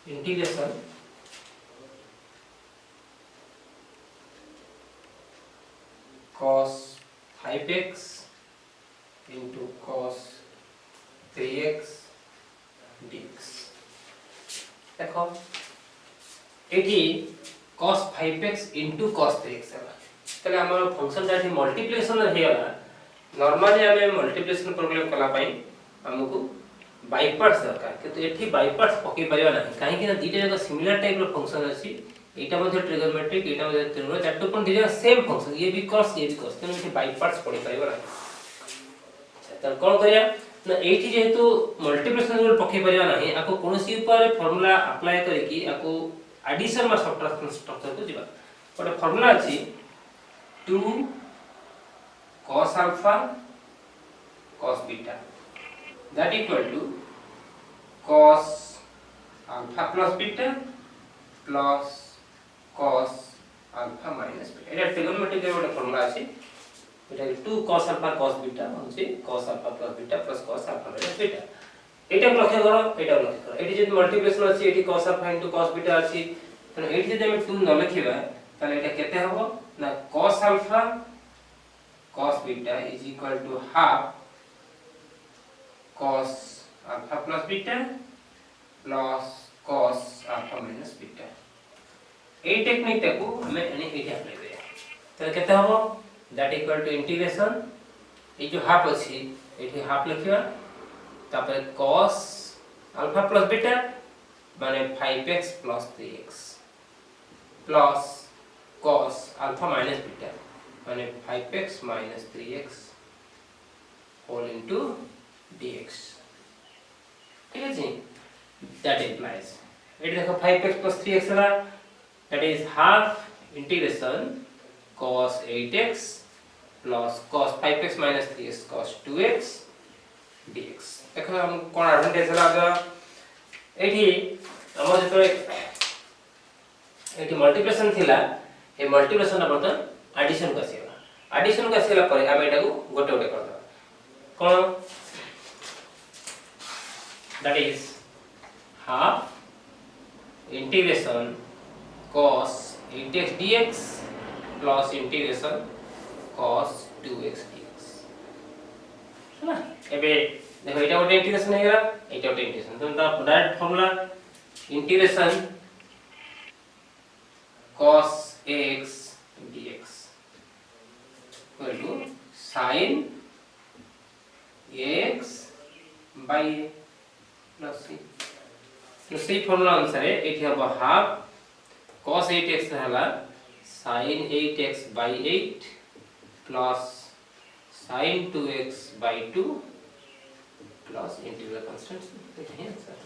Integration cos 5x into cos 3x dx। देखो एठी cos 5x into cos 3x है तले हमर फंक्शन ता मल्टीप्लिकेशन हे गला। नॉर्मली हमें मल्टीप्लिकेशन प्रोग्राम कला पई हमको बाय पार्ट्स दरकार किंतु एठी बाय पार्ट्स पके परिबा नाही काहे कि ना दीटा जगह सिमिलर टाइप रो फंक्शन अछि। एटा मध्ये ट्रिगोनोमेट्रिक एटा मध्ये त्रिगोनोमेट्रिक दैट पॉइंट दीटा सेम फंक्शन ये भी cos तने एठी बाय पार्ट्स पड़ी परिबा नाही। अच्छा त कोन करिया ना एठी जेहेतु मल्टीप्लिकेशन रूल पके परिबा नाही आको कोनोसी ऊपर फार्मूला अप्लाई करी कि आको एडिशन मा सब्ट्रैक्शन स्ट्रक्चर को जिबा ओटा फार्मूला अछि 2 cos alpha cos beta that equal to cos alpha plus beta plus cos alpha minus beta। Etah trigonometric रे ओटा फार्मूला अछि एटा 2 cos alpha cos beta होछि cos alpha plus beta plus cos alpha minus beta। एटा लक्ष्य करो एटा लक्ष्य करो eighty जे multiplication अछि eighty cos alpha into cos beta अछि त एटी जे हम 2 न लिखिबा त एटा केते हबो ना cos alpha cos beta is equal to half cos alpha plus beta plus cos alpha minus beta। A technique ताको हमें एने एठी अप्लाई करिया त केते हबो दैट इक्वल टू इंटीग्रेशन ए जो हाफ अछि एठी हाफ लिखिबा तापर cos alpha plus beta माने 5x plus 3x plus cos alpha minus beta माने 5x minus 3x whole into dx। ठीक है जी that implies it देखो 5x plus 3x है that is half integration cos 8x plus cos 5x minus 3x cos 2x dx। देखो हम कोन advantage है एठी हमर जतो एठी मल्टीप्लिकेशन थिला ए मल्टीप्लिकेशन बर्तन एडिशन को आसीला पर हम एटा को गोटे गोटे कर दबा कोन that is half integration cos 8x dx plus integration cos 2x dx है ना। एबे देखो एटा गोटे इंटीग्रेशन हे गला एटा गोटे इंटीग्रेशन तो direct formula integration cos ax dx equal to sin ax by plus c। तो सी फार्मूला अनुसार एठी हबो हाफ cos 8x हला sin 8x by 8 plus sin 2x by 2 plus integral constants देखिए आंसर।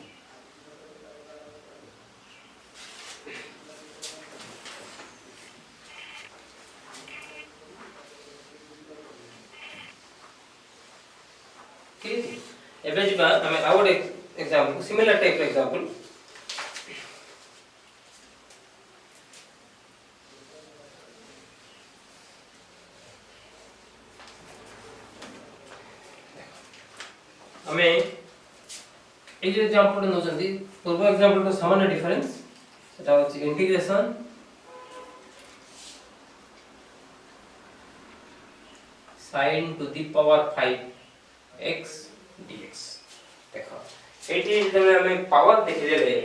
एबे जिबा हमें और एक एग्जांपल सिमिलर टाइप एग्जांपल हमें ए जे एग्जांपल नो जंदी पूर्व एग्जांपल तो सामान्य डिफरेंस सेटा होची integration sin to the power 5x dx। देखो एटी जब हमें पावर देखि देले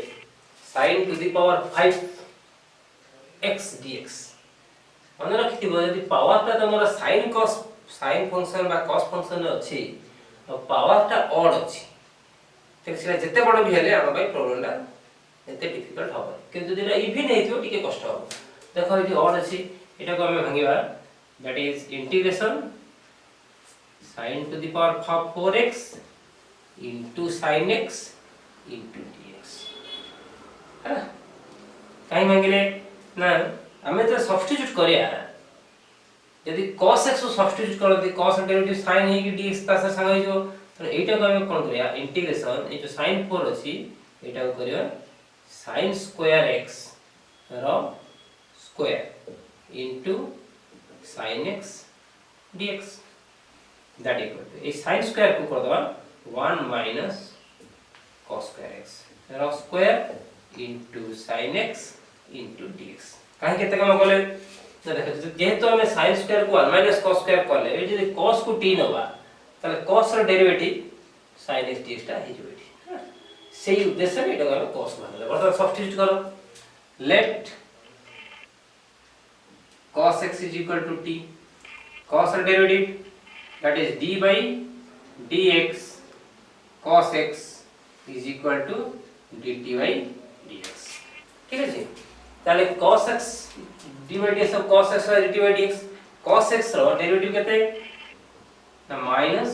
sin to the power 5x dx मन रखिथिबो यदि पावर ता तमरा sin फंक्शन बा cos फंक्शन अछि तो पावर ता ऑड अछि ठीक से जते बड़ भी हेले हम भाई प्रॉब्लम ला एते डिफिकल्ट होबा किंतु जेला इवन हेतियो टिके कष्ट हो। देखो इति ऑड अछि एटा को हमें भांगिबा that is integration sin to the power 4x into sin x into dx है काई मांगले ना हमें तो सब्स्टिट्यूट करिया यदि cos x को सब्स्टिट्यूट करते cos डेरिवेटिव sin है कि dx ता से संग जो तो एटा को हम कोन करिया इंटीग्रेशन ए जो sin 4 अछि एटा को करिया sin स्क्वायर x रो square into sin x dx that equal to ए sin स्क्वायर को कर दवा 1 minus cos square x रो square into sin x into dx काहे केते काम कले ना देखो जेहेतु हमें sin स्क्वायर को 1 - cos स्क्वायर करले ए जे cos को t नबा ताले cos रो डेरिवेटिव sin x dx ता हे जोइठी सेही उद्देश्य रे एटा हम cos मानले बर्तमान सब्स्टिट्यूट करो let cos x is equal to t cos रो derivative that is d by dx cos x is equal to dt by dx ठीक है जी ताले cos x d by dx of cos x dt by dx cos x रो derivative केते ना minus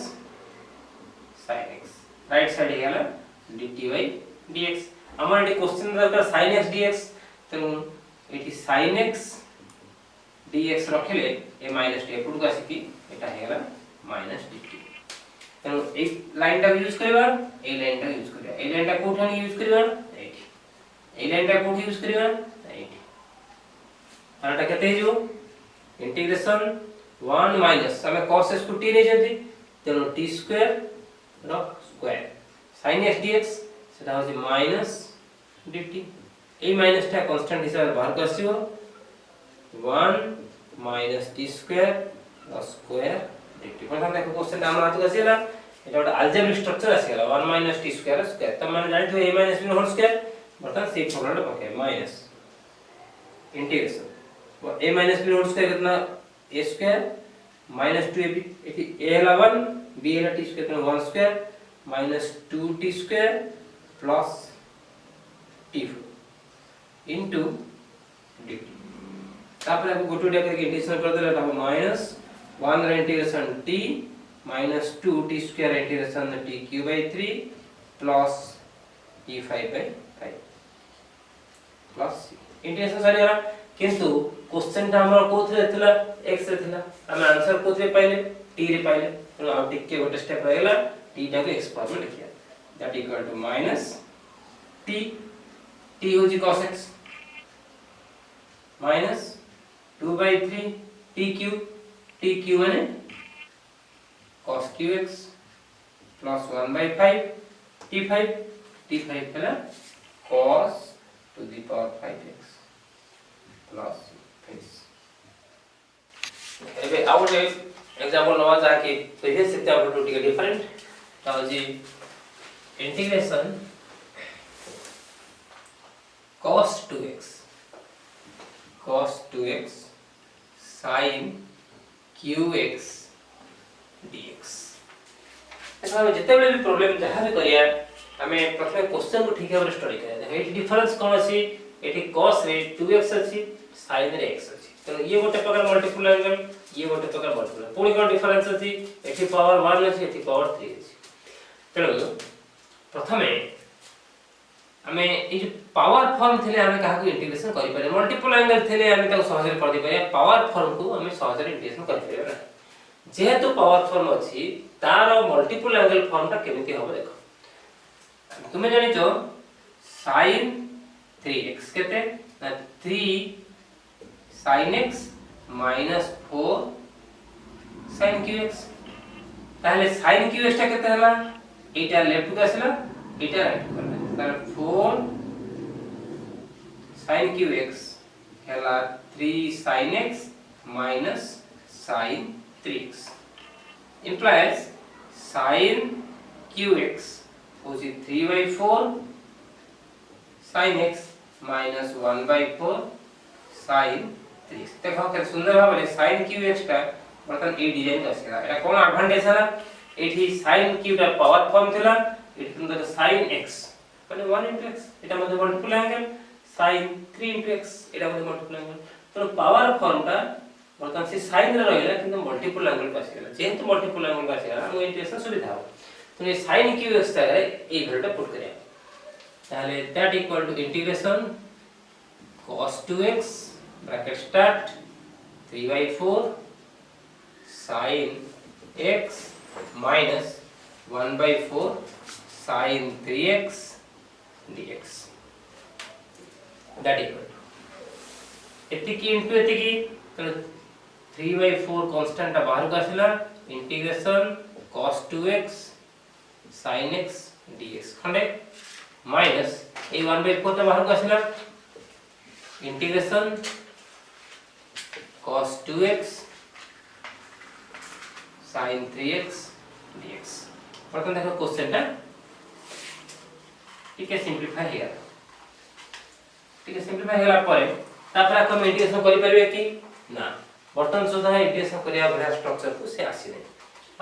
sin x right side हे गेला dt by dx हमर एटी क्वेश्चन दरकार sin x dx त एटी sin x dx रखले a माइनस t पुट का सिकी एटा हे गेला माइनस dt तेनु एक लाइन टा यूज करबा ए लाइन टा यूज करबा ए लाइन टा कोठन यूज करबा एठी ए लाइन टा कोठ यूज करबा एठी आटा केते जो इंटीग्रेशन 1 माइनस हमें cos x को t नै जंती तेनु t square rho square sin x dx सेटा होची माइनस dt ए माइनस टा कांस्टेंट हिसाब बाहर करसियो 1 minus t square rho square dt पर हम देखो क्वेश्चन हम आत कसिला एटा ଗୋଟେ अलजेब्रिक स्ट्रक्चर आसीला 1 माइनस t स्क्वायर स्क्वायर त माने जानि तो a minus b whole square बर्तन से फॉर्मूला पके minus integration a minus b whole square कितना a स्क्वायर माइनस 2ab एठी a हला 1 b हला t स्क्वायर कितना 1 square minus 2t square plus t4 into dt तापर आपको गोटो डे करके इंटीग्रेशन कर देला त माइनस 1 रे integration t minus 2t square integration t cube by 3 plus e5 by 5 plus integration सारी गला किंतु क्वेश्चन ता हमर कोथरे थिला x रे थिला हम आंसर कोथरे पाइले t रे पाइले तो अब टिक के गोटे स्टेप रहला t टा को x फॉर्म में लिखिया that equal to minus t t हो जी cos x माइनस 2 by 3 t क्यूब माने cos qx plus 1 by 5 t5 पहला cos to the power 5x plus 5 एबे आउ गोटे एग्जांपल नवा जाके प्रीवियस एग्जांपल टू टिके डिफरेंट ताऊ जी integration cos 2x sin qx dx एखा हम जते बेले भी प्रॉब्लम जहां भी करिया हमें प्रथम क्वेश्चन को ठीक भाबरे स्टडी करिया देखो एठी डिफरेंस कोन अछि एठी cos रे 2x अछि sin रे x अछि तो ये गोटे प्रकार मल्टीपल एंगल ये गोटे प्रकार मल्टीपल पुणी कोन डिफरेंस अछि एठी पावर 1 अछि एठी पावर 3 अछि तेणु प्रथमे हमें ए जो पावर फॉर्म थिले हमें कहा को इंटीग्रेशन करि पारे मल्टीपल एंगल थिले हमें ताको सहज रे कर दि पारे पावर फॉर्म को हमें सहज रे इंटीग्रेशन कर पारे जेहेतु पावर फॉर्म अछि तार मल्टीपल एंगल फॉर्म ता केमिति होबो देखो तुमे जानि जो sin 3x केते ना 3 sin x minus 4 sin qx ताले sin qx ता केते हला एटा लेफ्ट को आसला एटा राइट को आसला ताले 4 sin qx हला 3 sin x minus sin 3x implies sin qx which is 3 by 4 sin x minus 1 by 4 sin 3x देखो के सुंदर भाबरे sin qx टा बर्तन ए डिजाइन आसेला एटा कोन एडवांटेज हला एठी sin q टा पावर फॉर्म थिला एठी सुंदर sin x माने 1 into x एटा मध्ये multiple angle sin 3 into x एटा मध्ये मल्टीपल एंगल तो पावर फॉर्म टा बर्तन से sin रे रहला किंतु मल्टीपल एंगल का आसेला जेहेतु मल्टीपल एंगल का आसेला हम इंटीग्रेशन सुविधा हो तो ये sin qx टा ए वैल्यू पुट करिया ताले that equal to integration cos 2x bracket start 3 by 4 sin x minus 1 by 4 sin 3x dx that equal to एतिकी इनटू एतिकी तो 3 by 4 कांस्टेंट बाहर का आसिला integration cos 2x sin x dx खंडे माइनस এই 1/4 টা বাহার আসিলা integration cos 2x sin 3x dx। প্রথম দেখো কোশ্চেনটা ठीक है सिंपलीफाई हेला ठीक है सिंपलीफाई हेला परे तापर हम इंटीग्रेशन करि परिबे कि ना बर्तन सुधा इंटीग्रेशन करिया भरा स्ट्रक्चर को से आसी नै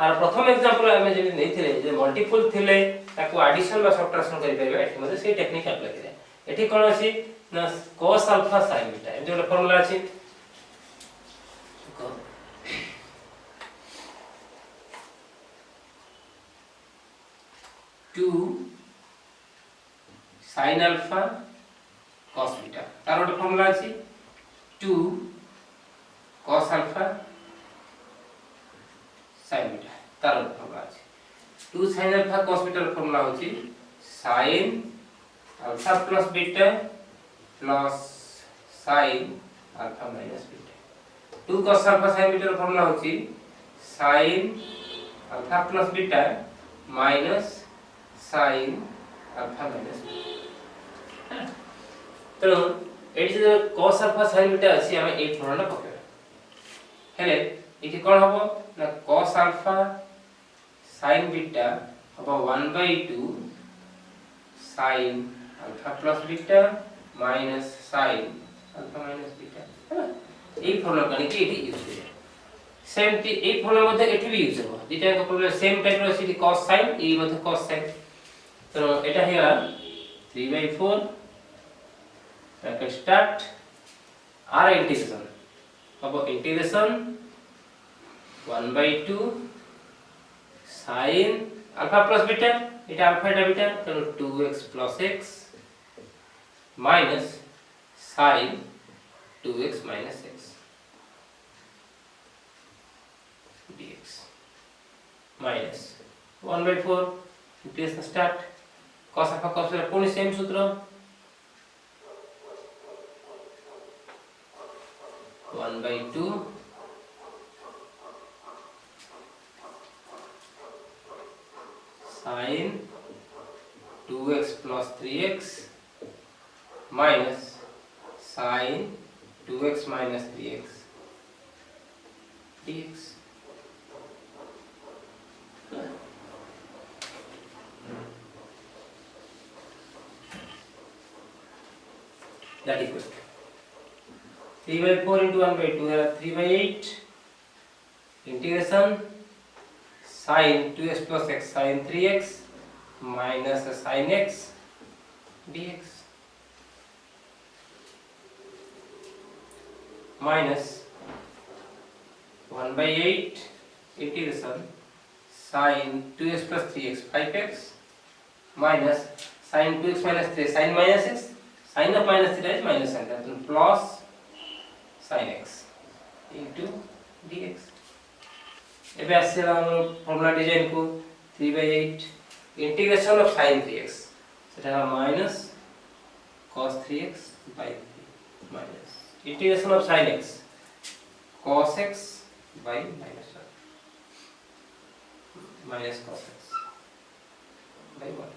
आर प्रथम एग्जांपल हम जे नेथिले जे मल्टीपल थिले ताको एडिशन बा सब्ट्रैक्शन करि परिबे एठी मध्ये से टेक्निक अप्लाई करे एठी कोन अछि ना cos अल्फा sin बीटा एम जे फार्मूला अछि 2 sin alpha cos beta तार ଗୋଟେ ଫର୍ମୁଲା ଅଛି 2 cos alpha sin beta तार ଗୋଟେ ଫର୍ମୁଲା ଅଛି 2 sin alpha cos beta ର ଫର୍ମୁଲା ହେଉଛି sin alpha plus beta plus sin alpha minus beta 2 cos alpha sin beta ର ଫର୍ମୁଲା ହେଉଛି sin alpha plus beta minus sin alpha minus beta तेणु एठी जे cos alpha sin beta अछि हम ए formula पकेबा हेले एठी कोन हबो ना cos alpha sin beta हबो 1/2 sin alpha plus beta minus sin alpha minus beta है ना ए फर्मुला कनी कि एठी यूज करिया सेम टी ए फर्मुला मध्ये एठी भी यूज हबो दिटा को फर्मुला सेम टाइप रो अछि cos sin ए मध्ये cos sin तो एटा हेला 3/4 bracket start r integration अब integration 1/2 sin alpha plus beta এটা alpha এটা beta तो 2x plus x minus sin 2x minus x dx minus 1/4 integration start cos alpha cos beta पुणी same सूत्र 1/2 sin 2x plus 3x minus sin 2x minus 3x dx that equals 3/4 into 1/2 है 3/8 integration sin 2x plus x sin 3x minus sin x dx minus 1/8 integration sin 2x plus 3x 5x minus sin 2x minus 3 sin minus x sin of minus 3 is minus sin that means plus sin x into dx एबे आसेला हमर formula design को 3/8 integration of sin 3x सेटा minus cos 3x by 3 minus integration of sin x cos x by minus 1 minus cos x by 1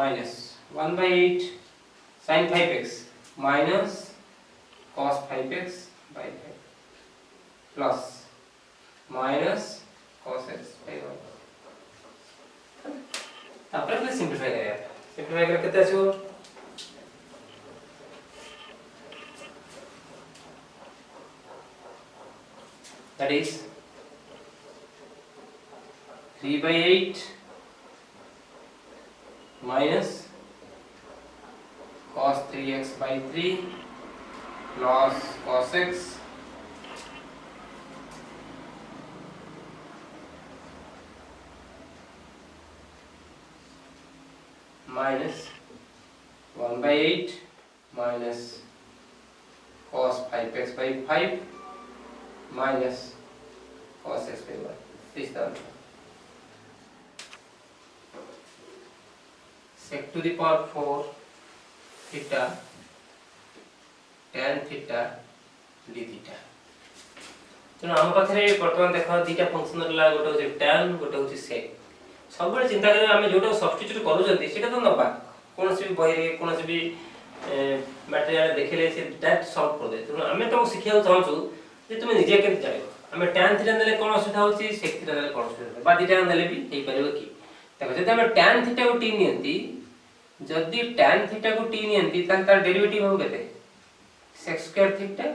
minus 1/8 sin 5x minus cos 5x by 5 plus minus cos x by 1 तापर फिर simplify करें simplify करके कितना आछो that is 3/8 minus cos 3x by 3 plus cos x minus 1/8 minus cos 5x by 5 minus cos x by 1 this is the answer sec to the power 4 theta tan theta d theta तो हम पाखरे वर्तमान देखा दीटा function रहला गोटे होचे tan गोटे होचे sec सब चिंता करें आम जो सब्स्टिट्यूट करूँ सीटा तो नवा कौन भी बही कौन भी मटेरियल देखिले से डायरेक्ट सॉल्व कर दे तेणु आम तुमको शिखा चाहूँ जे तुम निजे के जान आम tan थीटा नेले कौन असुविधा होची sec थीटा नेले कौन असुविधा बा दीटा नेले भी हेई परिबो कि देखो जदि आम tan थीटा को t नियंती जदि tan थीटा को t नियंती तार डेरिवेटिव हो केते sec square theta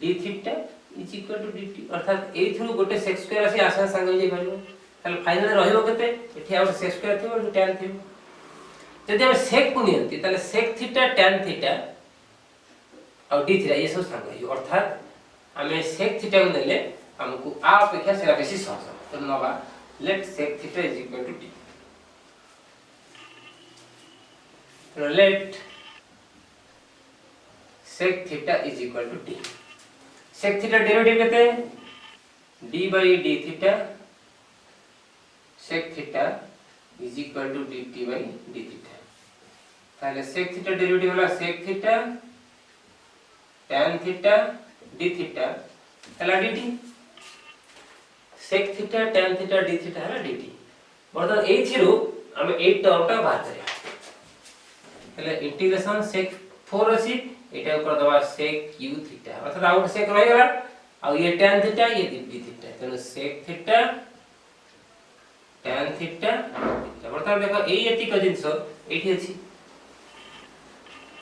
d theta is equal to dt अर्थात एथुरु गोटे sec स्क्वायर आसी आसा संग हो जाई परिबो ताले फाइनल रहइबो केते एठी आ sec स्क्वायर थिबो tan थिबो जदि हम sec को नियंती ताले sec थीटा tan थीटा और d थीटा ये सब संग हो अर्थात हमें sec थीटा को नेले हमको आ अपेक्षा सेरा बेसी सहज तो नबा let sec theta is equal to d तो let sec theta is equal to d sec theta derivative केते d by d theta sec theta is equal to dt by d theta ताले sec थीटा डेरिवेटिव होला sec theta tan theta d theta हला dt sec theta tan theta d theta हला dt बर्तन एथिरु हम 8 टर्मटा बाहर करिया हले इंटीग्रेशन sec 4 अछि एटा ऊपर दबा sec q थीटा अर्थात आउट sec रहि गला आ ये tan थीटा ये d थीटा तनो sec थीटा tan थीटा बर्तन देखो एति क जिंस एठी अछि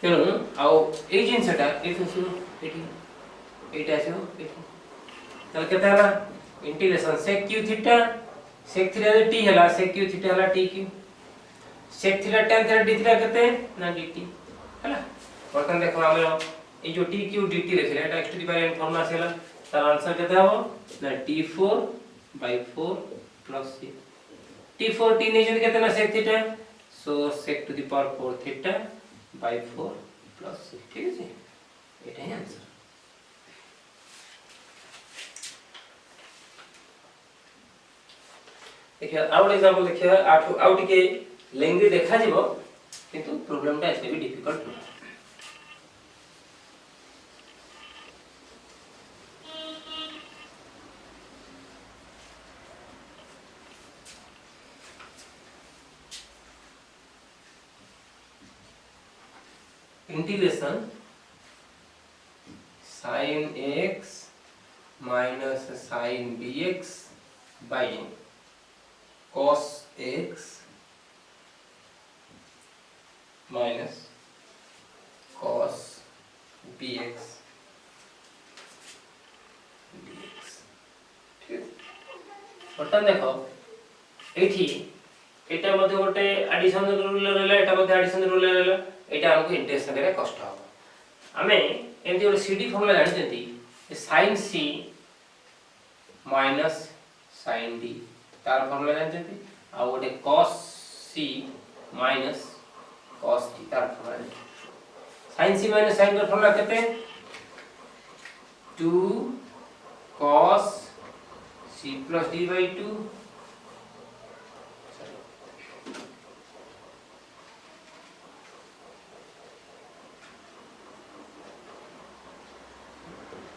तेणु आउ ए जिनसटा एठी अछि एठी एटा अछि एठी तल केता हला integration sec q theta sec theta t हला sec q थीटा हला t q sec theta tan theta d theta केते ना dt हला बर्तन देखो हमरो ए जो t q dt लिखले एटा x to the power n formula से हला तार आंसर केते हबो ना t4/4 plus c t4 t नै जन केते ना sec theta so sec to the power 4 theta by 4 plus c ठीक है जी एटा है आंसर देखिए आउट एग्जांपल देखिए आउट के लेंथी देखा जीवो किंतु प्रॉब्लम ता एते भी डिफिकल्ट हो integration sin x minus sin bx by cos x minus cos bx dx ठीक बर्तन देखो एठी एटा मध्ये गोटे एडिशन रूल रहला एटा मध्ये एडिशन रूल रहला एटा हमको इंटीग्रेशन करे कष्ट हो हमें एमती गोटे सीडी फार्मूला जानि जंती sin c minus sin d तार फार्मूला जानि जंती आ गोटे cos c minus cos d तार formula sin c minus sin d formula केते 2 cos c plus d by 2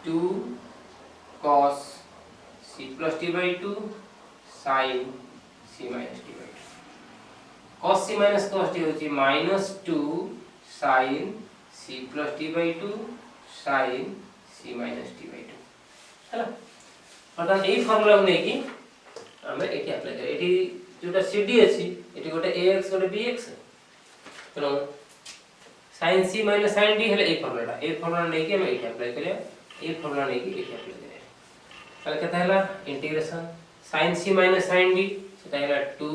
2 cos c plus d by 2 sin c minus d by 2 cos c minus cos d होची minus 2 sin c plus d by 2 sin c minus d by 2 हैला अर्थात एई formula को नेकी हमें eighty apply करे eighty जोटा cd अछि eighty गोटे ax गोटे bx तनो sin c minus sin d हेले ए फार्मूला नेकी हमें एटी अप्लाई करिया ए फार्मूला नेकी एटी अप्लाई करिया ताले केता हैला integration sin c minus sin d सेटा हैला 2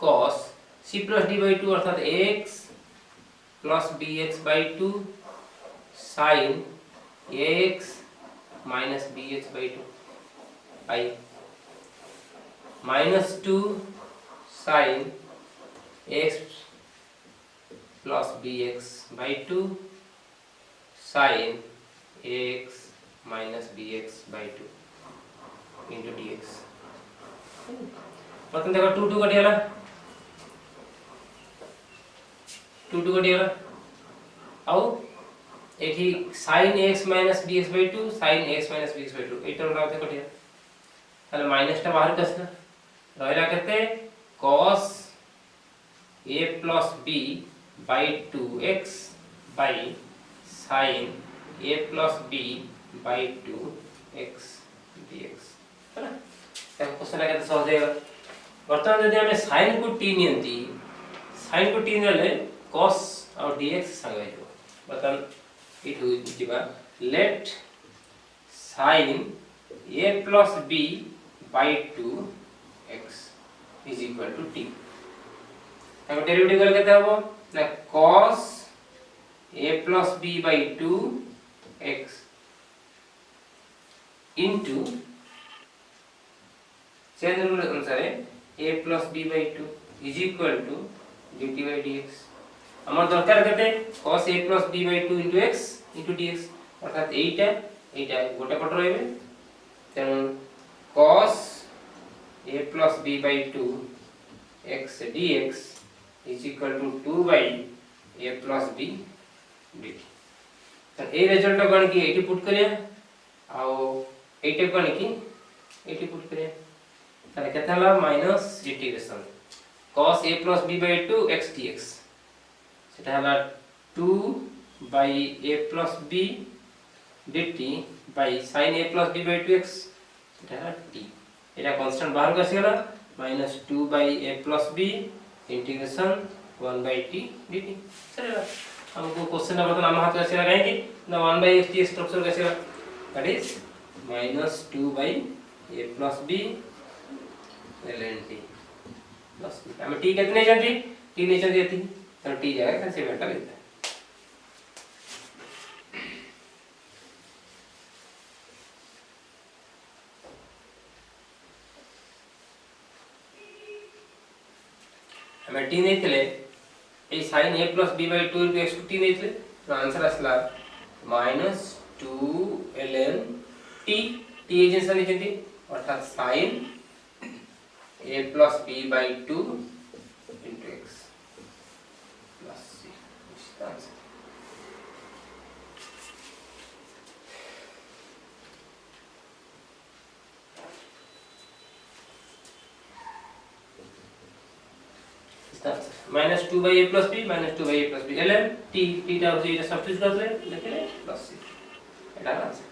cos c plus d by 2 अर्थात x plus bx by 2 sin ax minus bx by 2 by minus 2 sin x plus bx by 2 sin ax minus bx by 2 into dx प्रथम देखो 2 2 कटियाला 2 2 कटियाला आउ एठी sin x minus bx by 2 sin x minus bx by 2 एटा उडाते कटिया ताले minus टा बाहर कसना रहला केते cos a plus b by 2x by sin a plus b by 2x dx है ना। क्वेश्चन आगे तो सहज है। वर्तमान यदि हमें sin को t नियंती sin को t नेले cos और dx संग हो वर्तमान इठु जिबा let sin a plus b by 2x is equal to t। अब डेरिवेटिव कर केते हबो ना cos a plus b by 2x into change rule अनुसार a plus b by 2 is equal to dt by dx। আমার দরকার কেতে cos a plus b by 2 into x into dx অর্থাৎ এইটা গোটা পট রইবে তেমন cos a plus b by 2 x dx is equal to 2 by a plus b dt। तो a result कोन की 80 पुट करिया आओ 80 कोन की 80 पुट करिया ताले केता हला minus integration cos a plus b by 2 x dx সেটা হলো 2 by a plus b dt by sin a plus b by 2x এটা হলো t। এটা কনস্ট্যান্ট বাহির করছি গেল -2 by a plus b integration 1 by t dt। चलेगा हमको क्वेश्चन नंबर नाम हाथ कैसे लगाएंगे ना 1 by x dx स्ट्रक्चर कैसे that is -2 by a plus b ln t बस हमें t कितने जानती t नहीं जानती थी तो t जाएगा कैसे बेटा लेता है। हमें t नहीं थले ए sin a plus b by 2 into x to t नहीं थले तो आंसर असला -2 ln t t एजेंशन नहीं जानती अर्थात sin a plus b by 2 into x plus c इसका answer. -2 by a plus b -2 by a plus b ln t t टा हो जाए सब्स्टिट्यूट कर ले लेके प्लस c এটা आंसर।